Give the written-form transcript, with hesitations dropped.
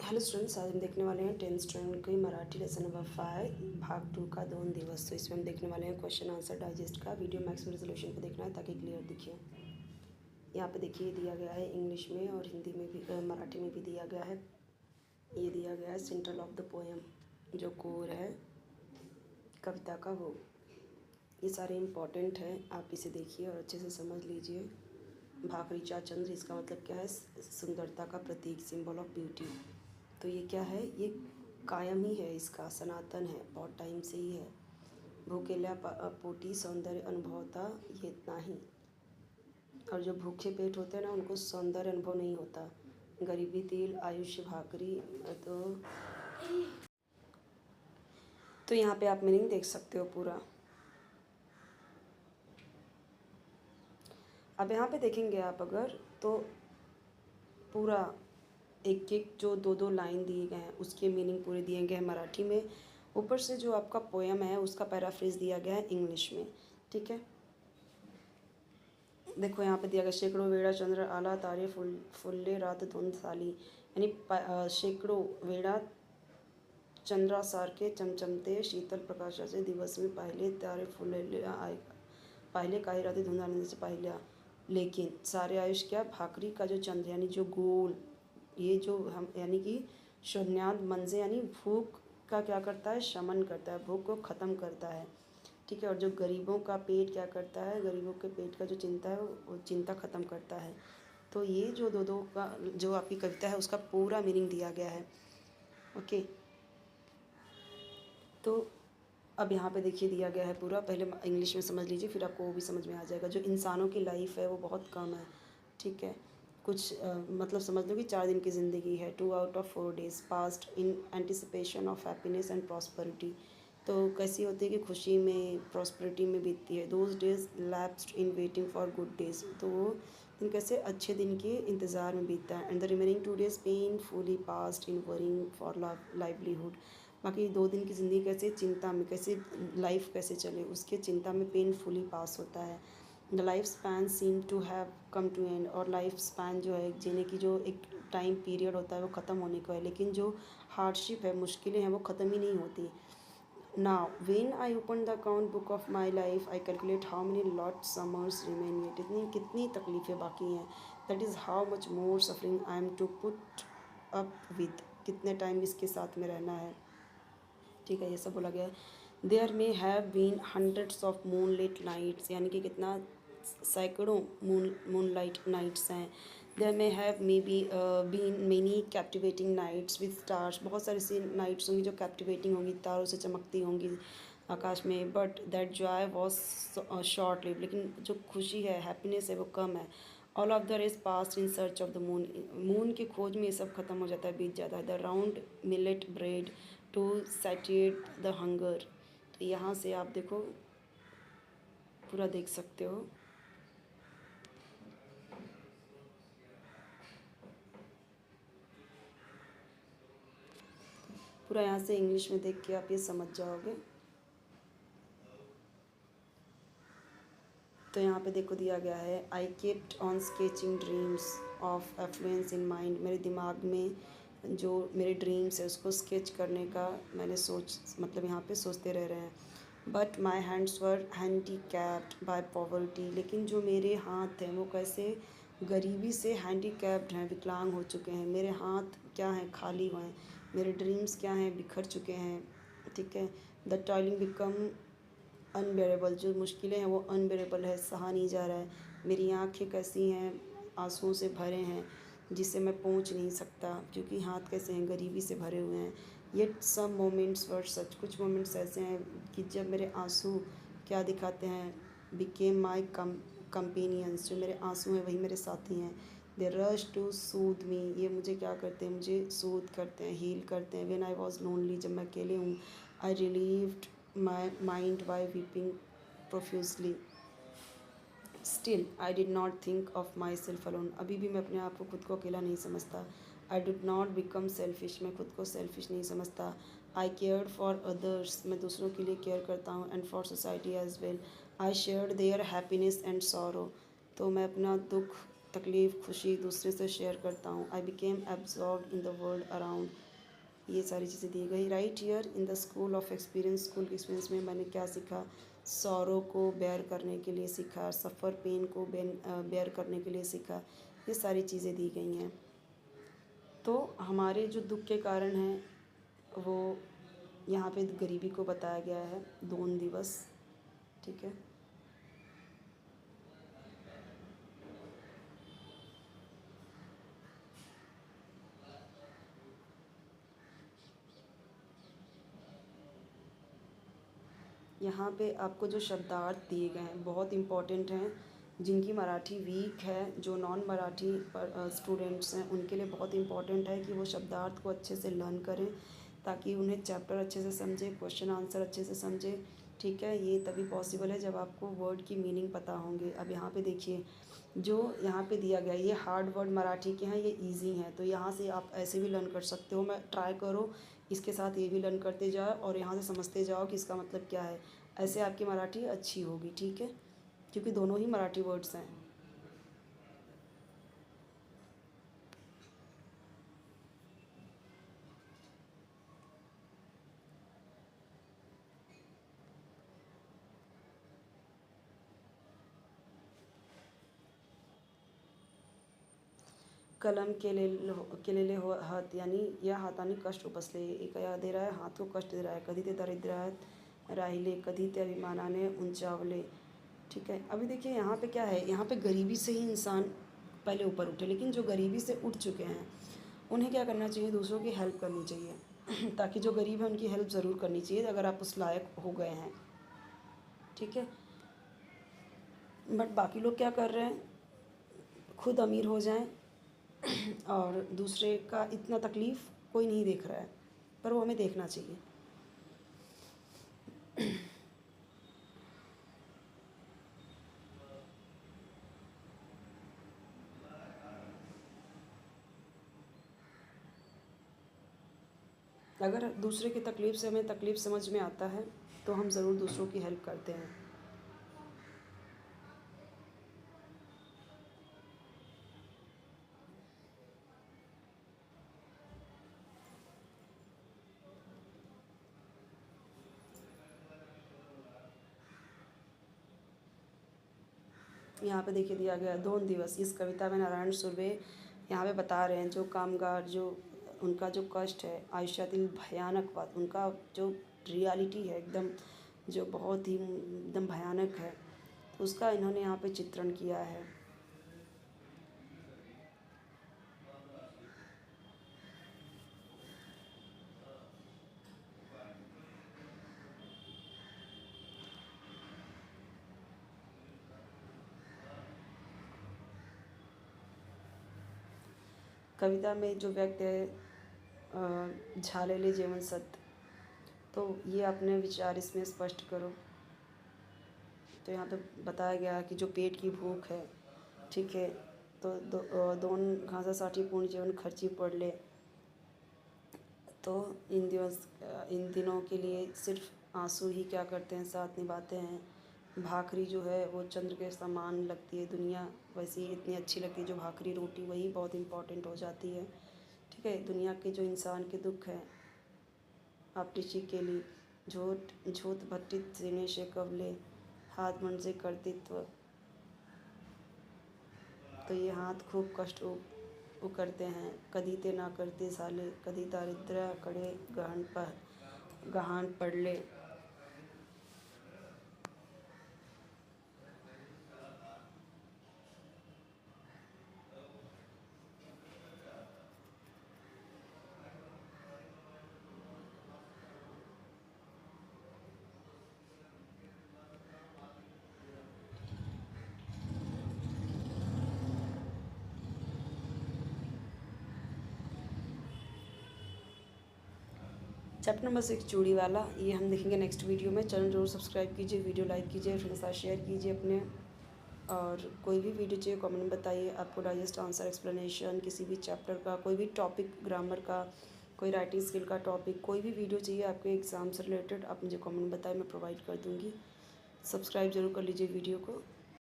Hello students, आज हम देखने वाले हैं 10th स्टैंडर्ड की मराठी लेसन नंबर 5 भाग 2 का 2 दिवस। तो इसमें हम देखने वाले हैं क्वेश्चन आंसर डाइजेस्ट का। वीडियो मैक्सिमम रेजोल्यूशन पे देखना है ताकि क्लियर दिखे। यहाँ पे देखिए दिया गया है इंग्लिश में और हिंदी में भी, मराठी में भी दिया गया है। ये दिया गया है सेंट्रल ऑफ द पोएम, जो कोर है कविता का वो। ये सारे इम्पॉर्टेंट हैं, आप इसे देखिए और अच्छे से समझ लीजिए। भाकरीचा चंद्र, इसका मतलब क्या है? सुंदरता का प्रतीक, सिंबल ऑफ ब्यूटी। तो ये क्या है? ये कायम ही है, इसका सनातन है, बहुत टाइम से ही है। भूखेल्या पोटी सौंदर्य अनुभवता, ये इतना ही। और जो भूखे पेट होते हैं ना, उनको सौंदर्य अनुभव नहीं होता। गरीबी तिल आयुष्य भाकरी। तो यहाँ पे आप मीनिंग देख सकते हो पूरा। अब यहाँ पे देखेंगे आप अगर, तो पूरा एक एक जो दो दो लाइन दिए गए हैं उसके मीनिंग पूरे दिए गए हैं मराठी में। ऊपर से जो आपका पोएम है उसका पैराफ्रेज दिया गया है इंग्लिश में। ठीक है, देखो यहाँ पे दिया गया, शेकड़ों वेड़ा चंद्र आला तारे फुल्ले रात धुंध साली। यानी शेकड़ों वेड़ा चंद्रासार के चमचमते शीतल प्रकाशा से दिवस में पहले तारे फुल्ले आए, पहले काही रात धुंध आने से पहले। लेकिन सारे आयुष क्या? भाकरी का जो चंद्र यानी जो गोल, ये जो हम यानी कि शून्याद मंजे यानी भूख का क्या करता है? शमन करता है, भूख को ख़त्म करता है। ठीक है, और जो गरीबों का पेट क्या करता है? गरीबों के पेट का जो चिंता है वो चिंता ख़त्म करता है। तो ये जो दो दो का जो आपकी कविता है उसका पूरा मीनिंग दिया गया है। ओके, तो अब यहाँ पे देखिए दिया गया है पूरा। पहले इंग्लिश में समझ लीजिए, फिर आपको वो भी समझ में आ जाएगा। जो इंसानों की लाइफ है वो बहुत कम है। ठीक है, कुछ मतलब समझ लो कि 4 दिन की ज़िंदगी है। 2 out of 4 days past in anticipation of happiness and prosperity. तो कैसी होती है कि खुशी में, प्रॉस्पेरिटी में बीतती है। Those days lapsed in waiting for good days, तो वो दिन कैसे अच्छे दिन के इंतज़ार में बीतता है। And the remaining 2 days painfully past in worrying for livelihood. बाकी 2 दिन की ज़िंदगी कैसे चिंता में, कैसे लाइफ कैसे चले उसके चिंता में पेनफुली पास होता है। The life span seem to have come to end, और लाइफ स्पैन जो है जीने की जो एक टाइम पीरियड होता है वो ख़त्म होने को है। लेकिन जो हार्डशिप है, मुश्किलें हैं, वो ख़त्म ही नहीं होती। Now when I open the account book of my life I calculate how many lot summers remain yet. इतनी कितनी तकलीफ़ें बाकी हैं। That is how much more suffering I am to put up with, कितने टाइम इसके साथ में रहना है। ठीक है, ये सब बोला गया है। There may have been hundreds of moon light nights, यानी कि कितना सैकड़ों मून लाइट नाइट्स हैं। There may have may be been many captivating nights with stars, बहुत सारी ऐसी नाइट्स होंगी जो कैप्टिवेटिंग होंगी, तारों से चमकती होंगी आकाश में। But that joy was short live, लेकिन जो खुशी है, हैप्पीनेस है, वो कम है। All of the race pass in search of the moon, moon की खोज में ये सब खत्म हो जाता है, बीत जाता है। The round millet bread to satiate the hunger. तो यहाँ से आप देखो पूरा देख सकते हो। पूरा यहाँ से इंग्लिश में देख के आप ये समझ जाओगे। तो यहाँ पे देखो दिया गया है, I kept on sketching dreams of affluence in mind. मेरे दिमाग में जो मेरे ड्रीम्स है उसको स्केच करने का मैंने मतलब यहाँ पे सोचते रह रहे हैं। But my hands were handicapped by poverty, लेकिन जो मेरे हाथ हैं वो कैसे गरीबी से हैंडी कैप्ड हैं, विकलांग हो चुके हैं। मेरे हाथ क्या हैं? खाली हुए हैं। मेरे ड्रीम्स क्या हैं? बिखर चुके हैं। ठीक है, द टॉयलिंग बिकम अनबेरेबल, जो मुश्किलें हैं वो अनबेरेबल है, सहा नहीं जा रहा है। मेरी आँखें कैसी हैं? आंसुओं से भरे हैं, जिसे मैं पहुंच नहीं सकता, क्योंकि हाथ कैसे हैं? गरीबी से भरे हुए हैं। येट सम मोमेंट्स वर सच, कुछ मोमेंट्स ऐसे हैं कि जब मेरे आंसू क्या दिखाते हैं? बिकेम माई कंपेनियंस, जो मेरे आंसू हैं वही मेरे साथी हैं। दे रश टू सूद मी, ये मुझे क्या करते हैं? मुझे सूद करते हैं, हील करते हैं। व्हेन आई वॉज लोनली, जब मैं अकेले हूँ। I relieved my mind by weeping profusely. Still I did not think of myself alone, अभी भी मैं अपने आप को खुद को अकेला नहीं समझता। आई डिड नॉट बिकम सेल्फिश, मैं खुद को सेल्फिश नहीं समझता। आई केयर्ड फॉर अदर्स, मैं दूसरों के लिए केयर करता हूँ। And for society as well. I shared their happiness and sorrow, तो मैं अपना दुख तकलीफ़ खुशी दूसरे से शेयर करता हूँ। I became absorb in the world around, ये सारी चीज़ें दी गई। Right here in the school of experience, school के एक्सपीरियंस में मैंने क्या सीखा, सॉरो को बेयर करने के लिए सीखा, सफ़र पेन को बेयर करने के लिए सीखा, ये सारी चीज़ें दी गई हैं। तो हमारे जो दुख के कारण हैं वो यहाँ पे गरीबी को बताया गया है, दोन दिवस, ठीक है। यहाँ पे आपको जो शब्दार्थ दिए गए हैं बहुत इम्पॉर्टेंट हैं, जिनकी मराठी वीक है, जो नॉन मराठी स्टूडेंट्स हैं उनके लिए बहुत इम्पॉर्टेंट है कि वो शब्दार्थ को अच्छे से लर्न करें, ताकि उन्हें चैप्टर अच्छे से समझे, क्वेश्चन आंसर अच्छे से समझे, ठीक है। ये तभी पॉसिबल है जब आपको वर्ड की मीनिंग पता होंगे। अब यहाँ पे देखिए, जो यहाँ पे दिया गया ये हार्ड वर्ड मराठी के हैं, ये इजी हैं, तो यहाँ से आप ऐसे भी लर्न कर सकते हो। मैं ट्राई करो इसके साथ ये भी लर्न करते जाओ और यहाँ से समझते जाओ कि इसका मतलब क्या है, ऐसे आपकी मराठी अच्छी होगी, ठीक है, क्योंकि दोनों ही मराठी वर्ड्स हैं। कलम केलेले हो हात, यानी या हाताने कष्ट उपसले, एक या दे रहा है, हाथ को कष्ट दे रहा है, कधी ते दारिद्र्यात राहिले, कधी ते अभिमानाने उंचावले, ठीक है। अभी देखिए यहाँ पे क्या है, यहाँ पे गरीबी से ही इंसान पहले ऊपर उठे, लेकिन जो गरीबी से उठ चुके हैं उन्हें क्या करना चाहिए, दूसरों की हेल्प करनी चाहिए ताकि जो गरीब है उनकी हेल्प ज़रूर करनी चाहिए अगर आप उस लायक हो गए हैं, ठीक है। बट बाकी लोग क्या कर रहे हैं, खुद अमीर हो जाएं और दूसरे का इतना तकलीफ़ कोई नहीं देख रहा है, पर वो हमें देखना चाहिए। अगर दूसरे की तकलीफ़ से हमें तकलीफ़ समझ में आता है तो हम ज़रूर दूसरों की हेल्प करते हैं। यहाँ पे देखिए दिया गया है 2 दिवस। इस कविता में नारायण सुर्वे यहाँ पे बता रहे हैं जो कामगार, जो उनका जो कष्ट है, आयुष्यातील भयानक बात, उनका जो रियलिटी है एकदम, जो बहुत ही एकदम भयानक है, उसका इन्होंने यहाँ पे चित्रण किया है। कविता में जो व्यक्त है झालेले जीवन सत्य, तो ये अपने विचार इसमें स्पष्ट करो। तो यहाँ पे बताया गया कि जो पेट की भूख है, ठीक है, तो दोन घासासाठी पूर्ण जीवन खर्ची पडले, तो इन दिनों के लिए सिर्फ आंसू ही क्या करते हैं, साथ निभाते हैं। भाखरी जो है वो चंद्र के समान लगती है, दुनिया वैसी इतनी अच्छी लगती है, जो भाखरी रोटी वही बहुत इम्पॉर्टेंट हो जाती है, ठीक है। दुनिया के जो इंसान के दुख हैं आपटीची केली, झोत भट्टीत सीने से कवले, हाथ म्हणजे कर्तृत्व, तो ये हाथ खूब कष्ट वो करते हैं, कधी ते ना करते साले, कधी दारिद्र्याकडे गहाण पडले। चैप्टर नंबर 6 चूड़ी वाला, ये हम देखेंगे नेक्स्ट वीडियो में। चैनल जरूर सब्सक्राइब कीजिए, वीडियो लाइक कीजिए, फ्रेंड्स के साथ शेयर कीजिए अपने, और कोई भी वीडियो चाहिए कमेंट में बताइए। आपको डाइजेस्ट आंसर एक्सप्लेनेशन किसी भी चैप्टर का, कोई भी टॉपिक, ग्रामर का, कोई राइटिंग स्किल का टॉपिक, कोई भी वीडियो चाहिए आपके एग्ज़ाम से रिलेटेड, आप मुझे कमेंट में बताएं, मैं प्रोवाइड कर दूँगी। सब्सक्राइब जरूर कर लीजिए वीडियो को।